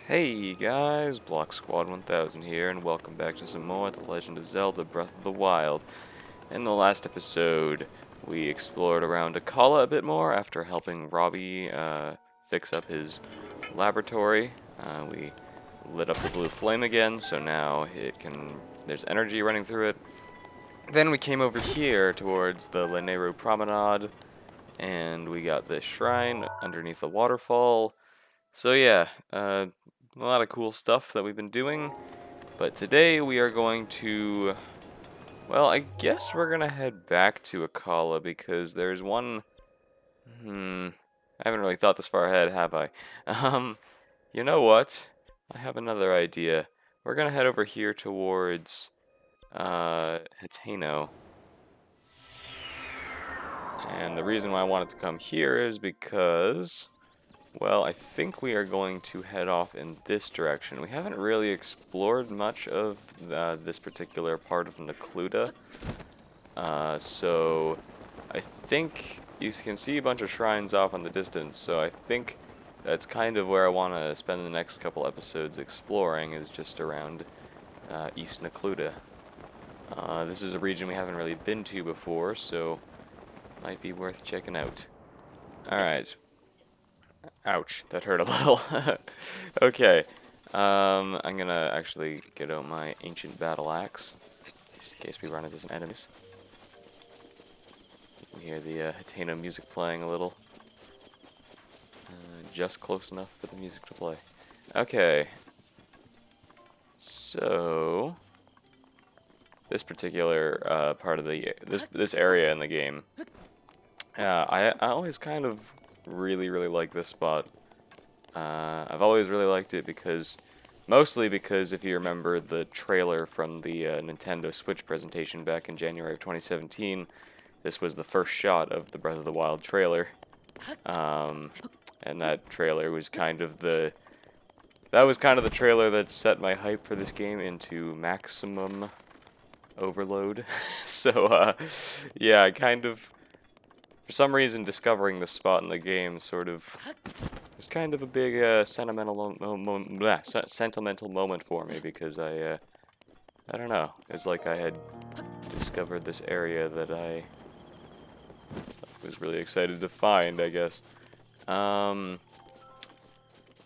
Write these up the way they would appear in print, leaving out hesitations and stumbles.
Hey guys, Block Squad 1000 here, and welcome back to some more The Legend of Zelda Breath of the Wild. In the last episode, we explored around Akala a bit more after helping Robbie fix up his laboratory. We lit up the blue flame again, so now there's energy running through it. Then we came over here towards the Leneru Promenade, and we got this shrine underneath the waterfall. So yeah, a lot of cool stuff that we've been doing, but today we are going to, well, I guess we're gonna head back to Akala because there's one, I haven't really thought this far ahead, have I? You know what? I have another idea. We're gonna head over here towards, Hateno. And the reason why I wanted to come here is because, well, I think we are going to head off in this direction. We haven't really explored much of this particular part of Necluda. So I think you can see a bunch of shrines off in the distance, so I think that's kind of where I want to spend the next couple episodes exploring, is just around East Necluda. This is a region we haven't really been to before, so might be worth checking out. Alright. Ouch, that hurt a little. Okay, I'm gonna actually get out my ancient battle axe, just in case we run into some enemies. You can hear the Hateno music playing a little. Just close enough for the music to play. Okay, so this particular part of the this area in the game, I always kind of really like this spot. I've always really liked it because, mostly because if you remember the trailer from the Nintendo Switch presentation back in January of 2017, this was the first shot of the Breath of the Wild trailer. And that trailer was kind of the trailer that set my hype for this game into maximum overload. So, yeah, I kind of, for some reason, discovering this spot in the game sort of was kind of a big sentimental moment for me, because I don't know, it's like I had discovered this area that I was really excited to find, I guess.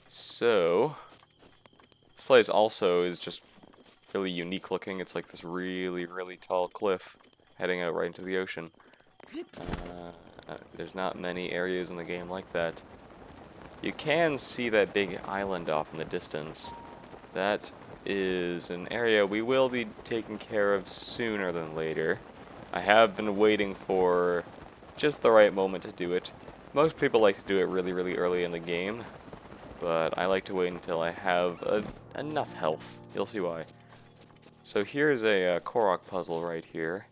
So this place also is just really unique looking. It's like this really tall cliff heading out right into the ocean. There's not many areas in the game like that. You can see that big island off in the distance. That is an area we will be taking care of sooner than later. I have been waiting for just the right moment to do it. Most people like to do it really early in the game, but I like to wait until I have enough health. You'll see why. So here's a Korok puzzle right here.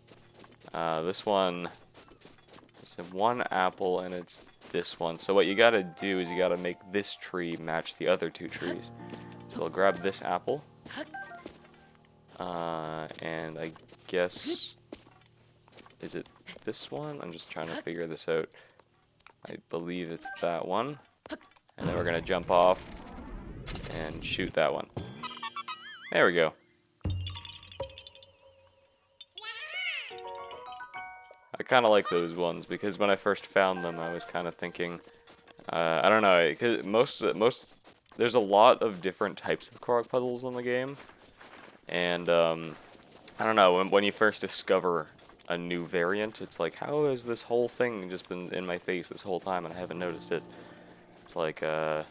This one, it's one apple, and it's this one. So what you gotta do is you gotta make this tree match the other two trees. So I'll grab this apple, and I guess, is it this one? I'm just trying to figure this out. I believe it's that one. And then we're gonna jump off and shoot that one. There we go. I kind of like those ones because when I first found them, I was kind of thinking, I don't know, because there's a lot of different types of Korok puzzles in the game, and I don't know, when you first discover a new variant, it's like, how has this whole thing just been in my face this whole time and I haven't noticed it? It's like, for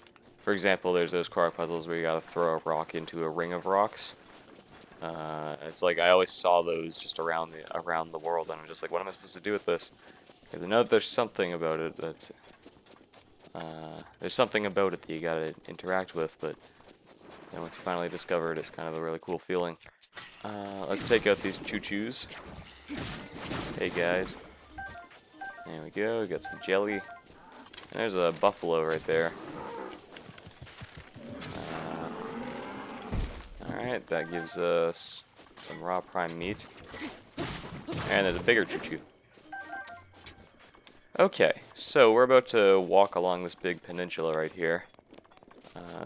example, there's those Korok puzzles where you gotta throw a rock into a ring of rocks. It's like I always saw those just around the world, and I'm just like, what am I supposed to do with this? Because I know that there's something about it that you gotta interact with, but then once you finally discover it, it's kind of a really cool feeling. Let's take out these choo-choos. Hey guys. There we go, we got some jelly. And there's a buffalo right there. Alright, that gives us some raw prime meat. And there's a bigger choo-choo. Okay, so we're about to walk along this big peninsula right here.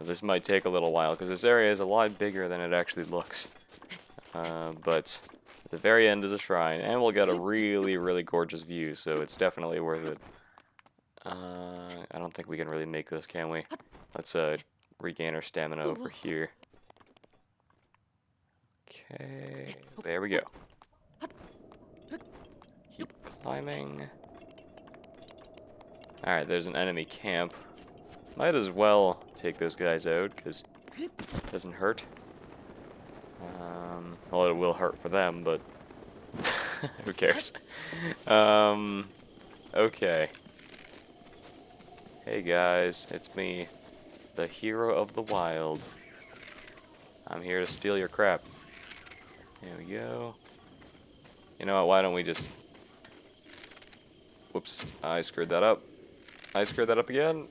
This might take a little while, because this area is a lot bigger than it actually looks. But at the very end is a shrine, and we'll get a really, really gorgeous view, so it's definitely worth it. I don't think we can really make this, can we? Let's regain our stamina over here. Okay, there we go. Keep climbing. Alright, there's an enemy camp. Might as well take those guys out, because it doesn't hurt. Well, it will hurt for them, but who cares? Okay. Hey guys, it's me, the hero of the wild. I'm here to steal your crap. There we go. You know what, why don't we just... Whoops, I screwed that up. I screwed that up again.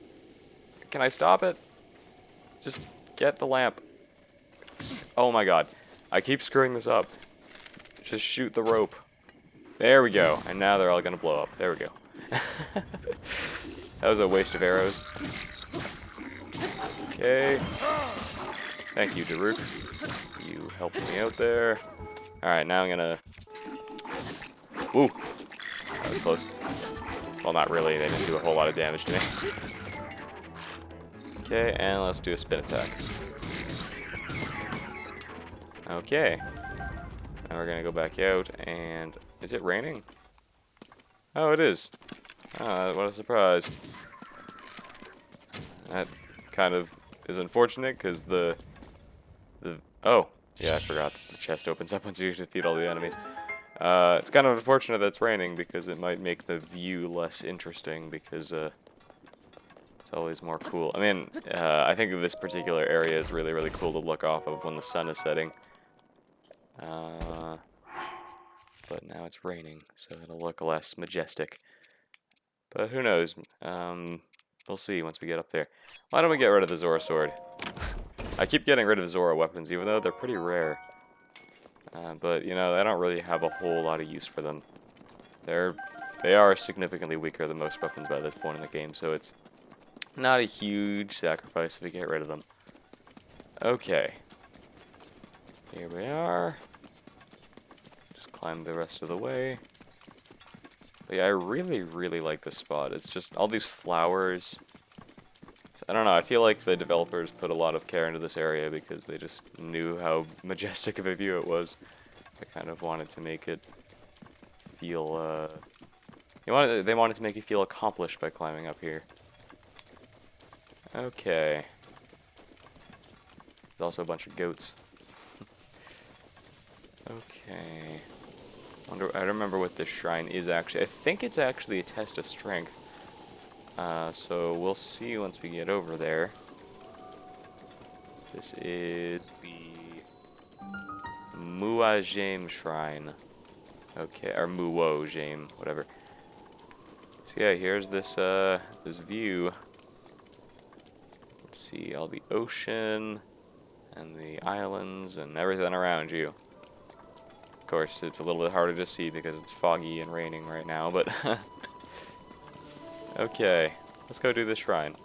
Can I stop it? Just get the lamp. Oh my god. I keep screwing this up. Just shoot the rope. There we go. And now they're all gonna blow up. There we go. That was a waste of arrows. Okay. Thank you, Daruk. You helped me out there. Alright, now I'm gonna... Woo! That was close. Well, not really. They didn't do a whole lot of damage to me. Okay, and let's do a spin attack. Okay. Now we're gonna go back out, and... Is it raining? Oh, it is. Ah, what a surprise. That kind of is unfortunate, because the... Oh, yeah, I forgot that the chest opens up once you defeat all the enemies. It's kind of unfortunate that it's raining, because it might make the view less interesting, because it's always more cool. I mean, I think this particular area is really, really cool to look off of when the sun is setting. But now it's raining, so it'll look less majestic. But who knows? We'll see once we get up there. Why don't we get rid of the Zora sword? I keep getting rid of Zora weapons, even though they're pretty rare. But, you know, I don't really have a whole lot of use for them. They are significantly weaker than most weapons by this point in the game, so it's not a huge sacrifice if we get rid of them. Okay. Here we are. Just climb the rest of the way. But yeah, I really, really like this spot. It's just all these flowers. I don't know, I feel like the developers put a lot of care into this area because they just knew how majestic of a view it was. They kind of wanted to make it feel, they wanted to make you feel accomplished by climbing up here. Okay. There's also a bunch of goats. Okay. I don't remember what this shrine is actually. I think it's actually a test of strength. So we'll see once we get over there. This is the Muajame Shrine. Okay, or Muojame, whatever. So yeah, here's this this view. Let's see, all the ocean and the islands and everything around you. Of course, it's a little bit harder to see because it's foggy and raining right now, but okay, let's go do this shrine.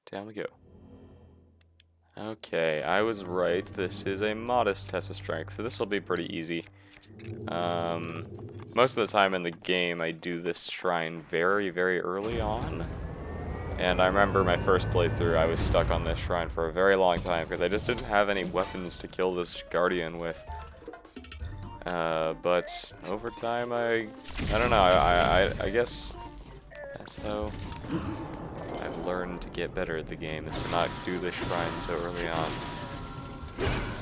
Down we go. Okay, I was right. This is a modest test of strength, so this will be pretty easy. Most of the time in the game, I do this shrine very, very early on. And I remember my first playthrough, I was stuck on this shrine for a very long time because I just didn't have any weapons to kill this guardian with. But over time, I don't know, I guess that's how I've learned to get better at the game, is to not do this shrine so early on.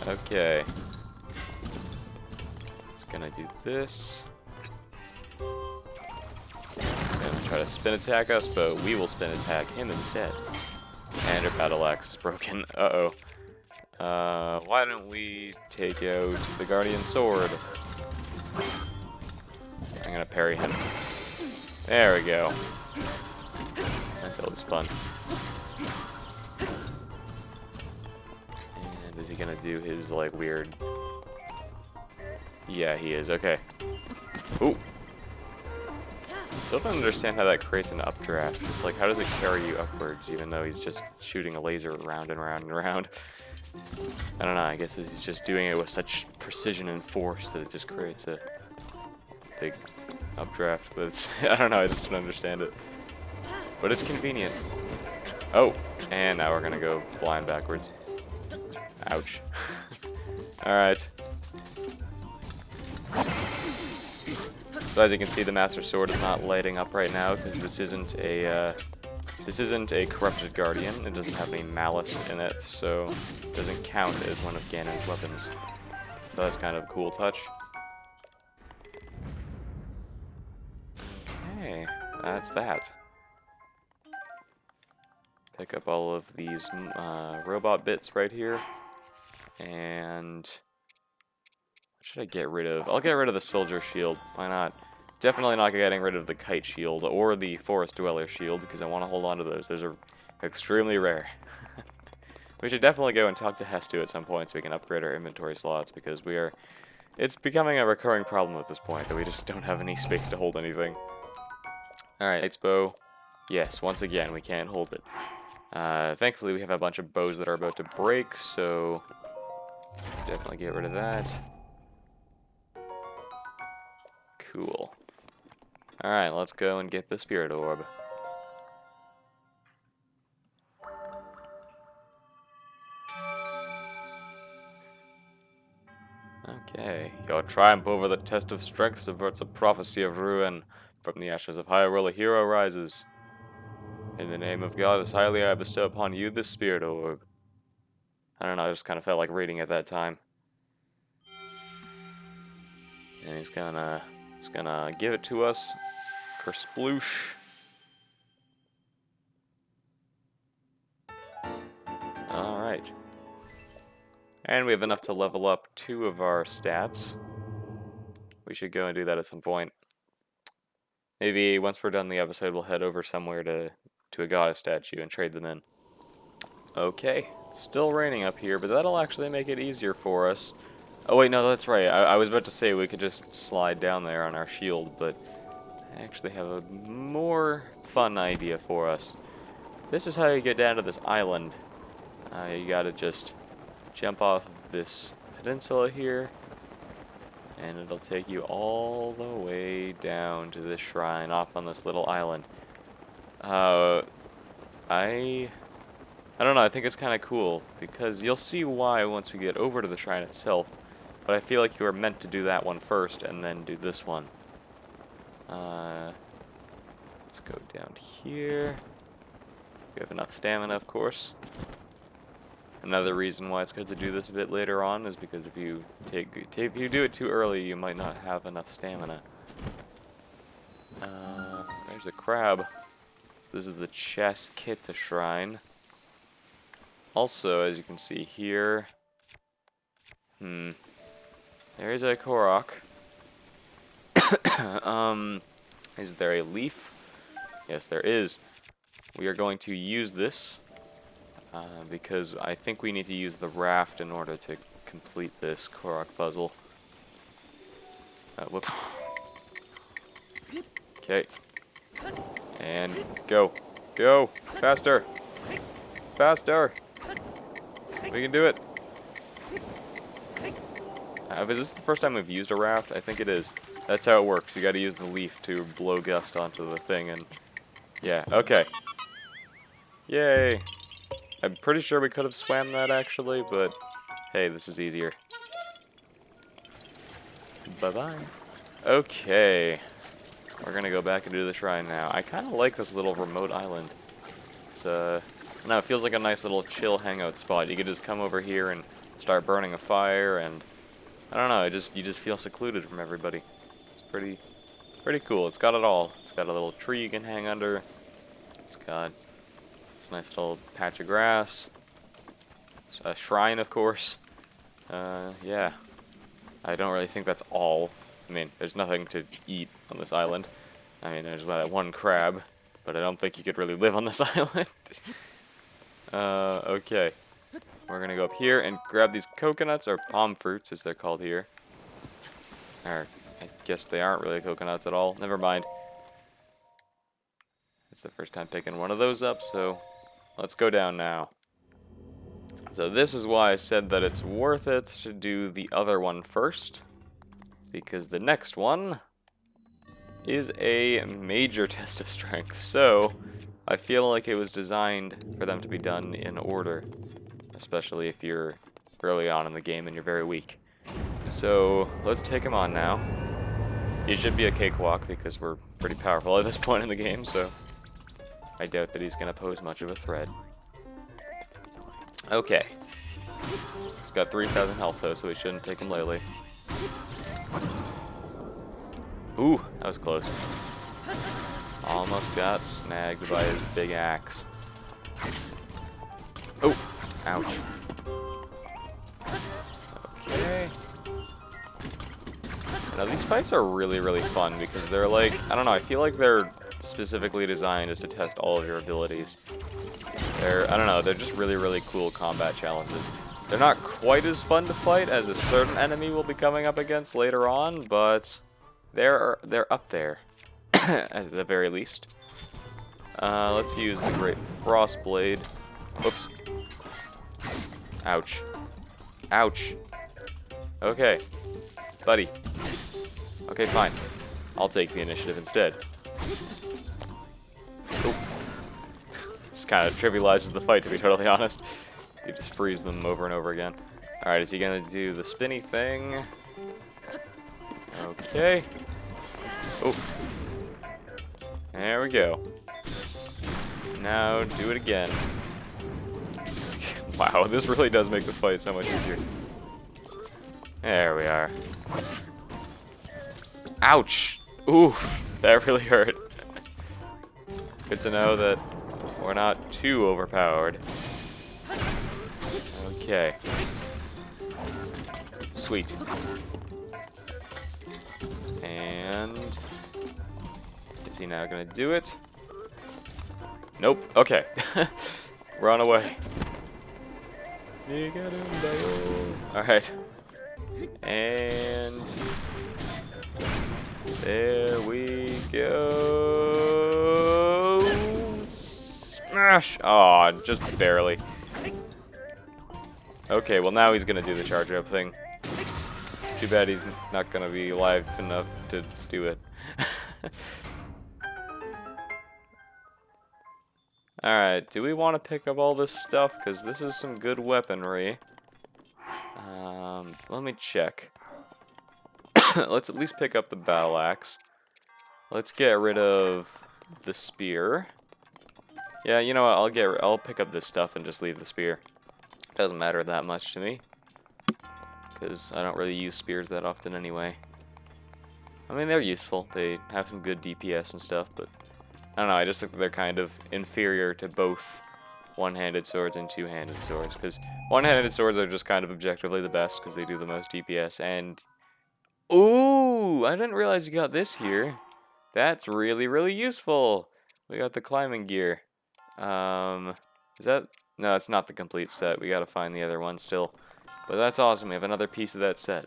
Okay. Just gonna do this. He's gonna try to spin attack us, but we will spin attack him instead. And our battle axe is broken. Uh-oh. Why don't we take out the Guardian Sword? I'm gonna parry him. There we go. That was fun. And is he gonna do his, like, weird... Yeah, he is. Okay. Ooh. Still don't understand how that creates an updraft. It's like, how does it carry you upwards, even though he's just shooting a laser around and around and around? I don't know, I guess he's just doing it with such precision and force that it just creates a big updraft. But it's, I don't know, I just don't understand it. But it's convenient. Oh, and now we're gonna go flying backwards. Ouch. Alright. So as you can see, the Master Sword is not lighting up right now because this isn't a corrupted guardian. It doesn't have any malice in it, so it doesn't count as one of Ganon's weapons. So that's kind of a cool touch. Okay, that's that. Pick up all of these robot bits right here, and what should I get rid of? I'll get rid of the soldier shield. Why not? Definitely not getting rid of the kite shield or the forest dweller shield because I want to hold on to those. Those are extremely rare. We should definitely go and talk to Hestu at some point so we can upgrade our inventory slots because it's becoming a recurring problem at this point that we just don't have any space to hold anything. Alright, Knight's bow. Yes, once again, we can't hold it. Thankfully, we have a bunch of bows that are about to break, so definitely get rid of that. Cool. Alright, let's go and get the spirit orb. Okay. Your triumph over the test of strength subverts a prophecy of ruin. From the ashes of Hyrule, a hero rises. In the name of God, as highly I bestow upon you this spirit orb. I don't know, I just kind of felt like reading at that time. And he's gonna give it to us. Kersploosh. Alright. And we have enough to level up 2 of our stats. We should go and do that at some point. Maybe once we're done the episode, we'll head over somewhere to a goddess statue and trade them in. Okay. Still raining up here, but that'll actually make it easier for us. Oh wait, no, that's right. I was about to say we could just slide down there on our shield, but I actually have a more fun idea for us. This is how you get down to this island. You gotta just jump off of this peninsula here, and it'll take you all the way down to this shrine off on this little island. I don't know, I think it's kind of cool, because you'll see why once we get over to the shrine itself, but I feel like you are meant to do that one first, and then do this one. Let's go down here. We have enough stamina, of course. Another reason why it's good to do this a bit later on is because if you do it too early, you might not have enough stamina. There's a crab. This is the chest kit to shrine. Also, as you can see here, there is a Korok. Is there a leaf? Yes, there is. We are going to use this because I think we need to use the raft in order to complete this Korok puzzle. Whoops. Okay. And go. Go! Faster! Faster! We can do it! Is this the first time we've used a raft? I think it is. That's how it works. You gotta use the leaf to blow gust onto the thing and... yeah, okay. Yay! I'm pretty sure we could have swam that actually, but... hey, this is easier. Bye-bye. Okay. We're gonna go back and do the shrine now. I kinda like this little remote island. It's, I don't know, it feels like a nice little chill hangout spot. You could just come over here and start burning a fire, and... I don't know, you just feel secluded from everybody. It's pretty cool. It's got it all. It's got a little tree you can hang under. It's got this nice little patch of grass. It's a shrine, of course. Yeah. I don't really think that's all. I mean, there's nothing to eat on this island. I mean, there's that one crab, but I don't think you could really live on this island. Okay. We're gonna go up here and grab these coconuts, or palm fruits as they're called here. Or, I guess they aren't really coconuts at all. Never mind. It's the first time picking one of those up, so let's go down now. So this is why I said that it's worth it to do the other one first, because the next one is a major test of strength. So I feel like it was designed for them to be done in order, especially if you're early on in the game and you're very weak. So let's take him on now. He should be a cakewalk because we're pretty powerful at this point in the game, so I doubt that he's going to pose much of a threat. Okay. He's got 3,000 health though, so we shouldn't take him lightly. Ooh, that was close. Almost got snagged by his big axe. Oh, ouch. Okay. Now these fights are really, really fun because they're like, I don't know, I feel like they're specifically designed just to test all of your abilities. I don't know, they're just really, really cool combat challenges. They're not quite as fun to fight as a certain enemy we'll be coming up against later on, but they're up there, at the very least. Let's use the Great Frost Blade. Whoops. Ouch. Ouch. Okay. Buddy. Okay, fine. I'll take the initiative instead. Oop. This kind of trivializes the fight, to be totally honest. You just freeze them over and over again. Alright, is he gonna do the spinny thing? Okay. Oh. There we go. Now do it again. Wow, this really does make the fight so much easier. There we are. Ouch! Oof, that really hurt. Good to know that we're not too overpowered. Okay. Sweet. And is he now gonna do it? Nope. Okay. Run away. Alright. And there we go. Smash! Aw, just barely. Okay, well now he's gonna do the charge up thing. Too bad he's not gonna be alive enough to do it. Alright, do we want to pick up all this stuff? Because this is some good weaponry. Let me check. Let's at least pick up the battle axe. Let's get rid of the spear. Yeah, you know what? I'll pick up this stuff and just leave the spear. Doesn't matter that much to me, because I don't really use spears that often anyway. I mean, they're useful. They have some good DPS and stuff, but I don't know. I just think that they're kind of inferior to both one-handed swords and two-handed swords, because one-handed swords are just kind of objectively the best because they do the most DPS. And ooh, I didn't realize you got this here. That's really, really useful. We got the climbing gear. Is that? No, it's not the complete set. We gotta find the other one still. But that's awesome. We have another piece of that set.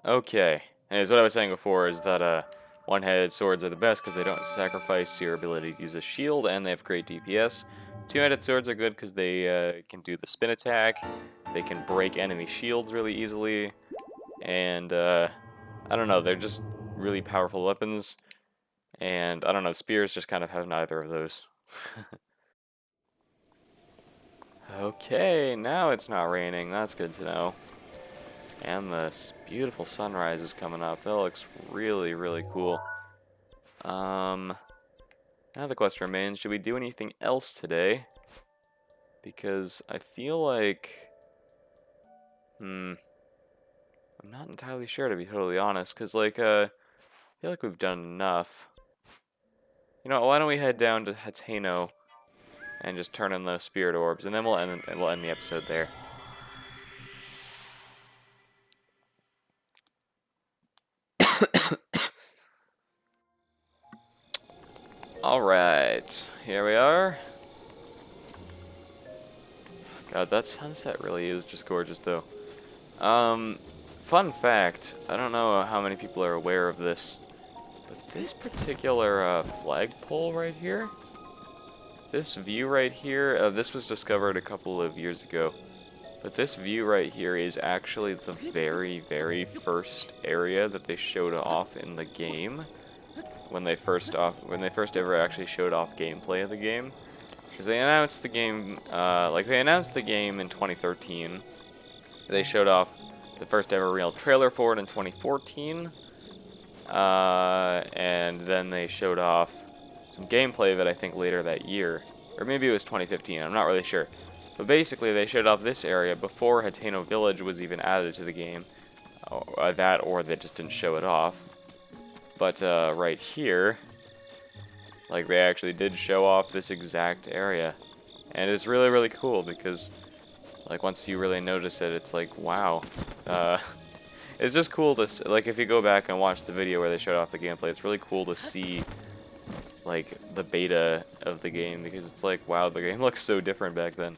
Okay. Anyways, what I was saying before is that one-handed swords are the best because they don't sacrifice your ability to use a shield, and they have great DPS. Two-handed swords are good because they can do the spin attack. They can break enemy shields really easily. And, I don't know, they're just really powerful weapons. And, I don't know, spears just kind of have neither of those. Okay, now it's not raining. That's good to know. And this beautiful sunrise is coming up. That looks really, really cool. Now the question remains, should we do anything else today? Because I feel like... I'm not entirely sure, to be totally honest. Because, like, I feel like we've done enough. You know, why don't we head down to Hateno and just turn in those spirit orbs, and then we'll end the episode there. Alright, here we are. God, that sunset really is just gorgeous, though. Fun fact, I don't know how many people are aware of this, But this particular flagpole right here, this view right here, this was discovered a couple of years ago. But this view right here is actually the very, very first area that they showed off in the game. When they first ever actually showed off gameplay of the game. Because they announced the game, they announced the game in 2013. They showed off the first ever real trailer for it in 2014. And then they showed off some gameplay of it, I think, later that year. Or maybe it was 2015, I'm not really sure. But basically, they showed off this area before Hateno Village was even added to the game. That, or they just didn't show it off. But right here, like, they actually did show off this exact area. And it's really, really cool because, like, once you really notice it, it's like, wow. It's just cool to, like, if you go back and watch the video where they showed off the gameplay, it's really cool to see, like, the beta of the game, because it's like, wow, the game looks so different back then.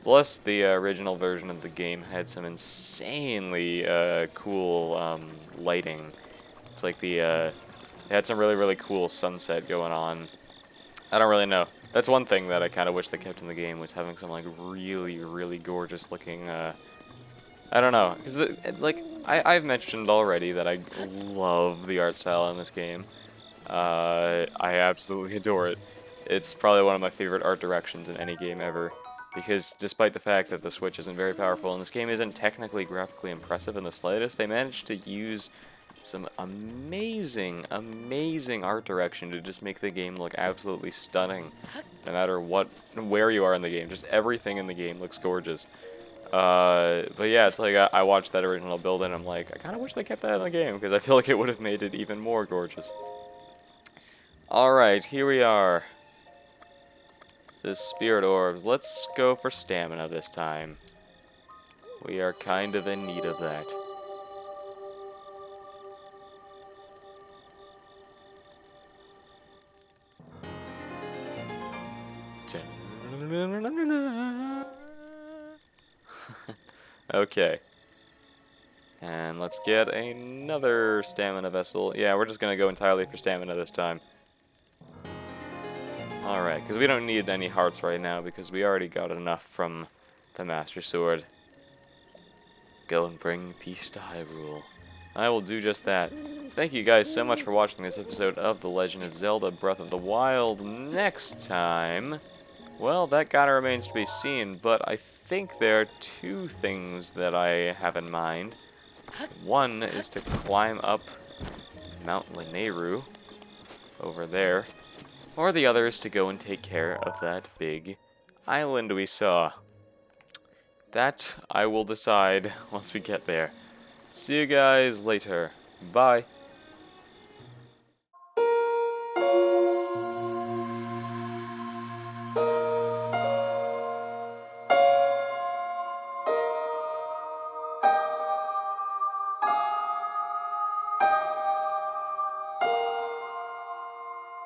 Plus, the original version of the game had some insanely cool lighting. It's like it had some really, really cool sunset going on. I don't really know. That's one thing that I kind of wish they kept in the game, was having some, like, really, really gorgeous looking, I don't know. Because, like, I've mentioned already that I love the art style in this game. I absolutely adore it. It's probably one of my favorite art directions in any game ever. Because despite the fact that the Switch isn't very powerful and this game isn't technically graphically impressive in the slightest, they managed to use some amazing, amazing art direction to just make the game look absolutely stunning. No matter where you are in the game, just everything in the game looks gorgeous. But yeah, it's like I watched that original build and I'm like, I kind of wish they kept that in the game, because I feel like it would have made it even more gorgeous. Alright, here we are. The spirit orbs. Let's go for stamina this time. We are kind of in need of that. Okay. And let's get another stamina vessel. Yeah, we're just gonna go entirely for stamina this time. Alright, because we don't need any hearts right now, because we already got enough from the Master Sword. Go and bring peace to Hyrule. I will do just that. Thank you guys so much for watching this episode of The Legend of Zelda Breath of the Wild. Next time, well, that kinda remains to be seen, but I think there are two things that I have in mind. One is to climb up Mount Lanayru over there. Or the other is to go and take care of that big island we saw. That I will decide once we get there. See you guys later. Bye.